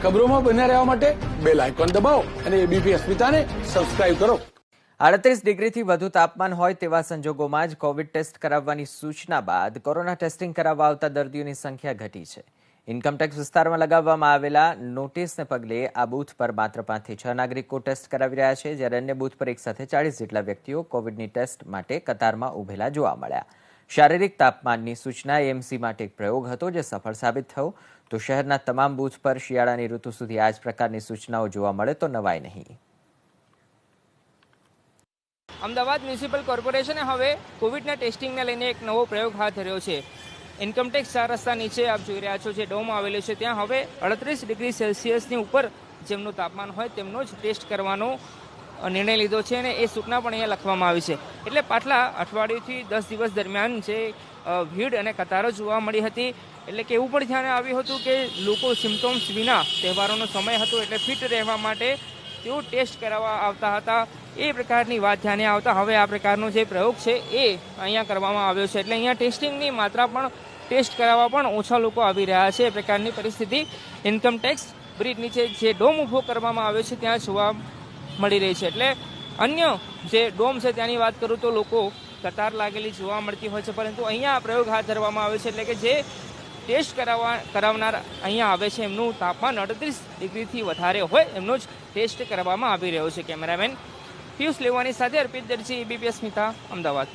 ખબરોમાં બન્યા રહેવા માટે બેલ આઇકોન દબાવો અને એબીપી અસ્મિતાને સબસ્ક્રાઇબ કરો। 38 ડિગ્રીથી વધુ તાપમાન હોય તેવા સંજોગોમાં જ કોવિડ ટેસ્ટ કરાવવાની સૂચના બાદ કોરોના ટેસ્ટિંગ કરાવવા આવતા દર્દીઓની સંખ્યા ઘટી છે। ઇન્કમટેક્સ વિસ્તારમાં લગાવવામાં આવેલા નોટિસને પગલે આ બૂથ પર માત્ર 5 થી 6 નાગરિકો ટેસ્ટ કરાવી રહ્યા છે, જ્યારે અન્ય બૂથ પર એકસાથે 40 જેટલા વ્યક્તિઓ કોવિડની ટેસ્ટ માટે કતારમાં ઉભેલા જોવા મળ્યા। શારીરિક તાપમાનની સૂચના એએમસી માટે એક પ્રયોગ હતો, જે સફળ સાબિત થયો। તો શહેરના તમામ બૂથ પર શિયાળાની ઋતુ સુધી આ જ પ્રકારની સૂચનાઓ જોવા મળે તો નવાઈ નહીં। અમદાવાદ મ્યુનિસિપલ કોર્પોરેશને હવે કોવિડના ટેસ્ટિંગને લઈને એક નવો પ્રયોગ હાથ ધર્યો છે। ઇન્કમટેક્સ 4 રસ્તા નીચે આપ જોઈ રહ્યા છો જે ડોમ આવેલો છે, ત્યાં હવે 38 ડિગ્રી સેલ્સિયસની ઉપર જેમનું તાપમાન હોય તેમનો જ ટેસ્ટ કરવાનો નિર્ણય લીધો છે અને એ સૂચના પણ અહીંયા લખવામાં આવી છે। એટલે પાછલા અઠવાડિયેથી 10 દિવસ દરમિયાન જે ભીડ અને કતારો જોવા મળી હતી, એટલે કે એવું પણ ધ્યાને આવ્યું હતું કે લોકો સિમ્પટોમ્સ વિના તહેવારોનો સમય હતો એટલે ફિટ રહેવા માટે તેઓ ટેસ્ટ કરાવવા આવતા હતા। એ પ્રકારની વાત ધ્યાને આવતા હવે આ પ્રકારનો જે પ્રયોગ છે એ અહીંયા કરવામાં આવ્યો છે। એટલે અહીંયા ટેસ્ટિંગની માત્રા પણ ટેસ્ટ કરાવવા પણ ઓછા લોકો આવી રહ્યા છે। એ પ્રકારની પરિસ્થિતિ ઇન્કમટેક્સ બ્રિજ નીચે જે ડોમ ઊભો કરવામાં આવ્યો છે ત્યાં જોવા મળી રહી છે। એટલે અન્ય જે ડોમ છે ત્યાંની વાત કરું તો લોકો કતાર લાગેલી જોવા મળતી હોય છે, પરંતુ અહીંયા આ પ્રયોગ હાથ ધરવામાં આવ્યો છે। એટલે કે જે ટેસ્ટ કરાવનાર અહીંયા આવે છે એમનું તાપમાન 38 ડિગ્રીથી વધારે હોય એમનો જ ટેસ્ટ કરવામાં આવી રહ્યો છે। કેમેરામેન પિયુષ લેવાની સાથે અર્પિત દરજી, એબીપી અસ્મિતા, અમદાવાદ।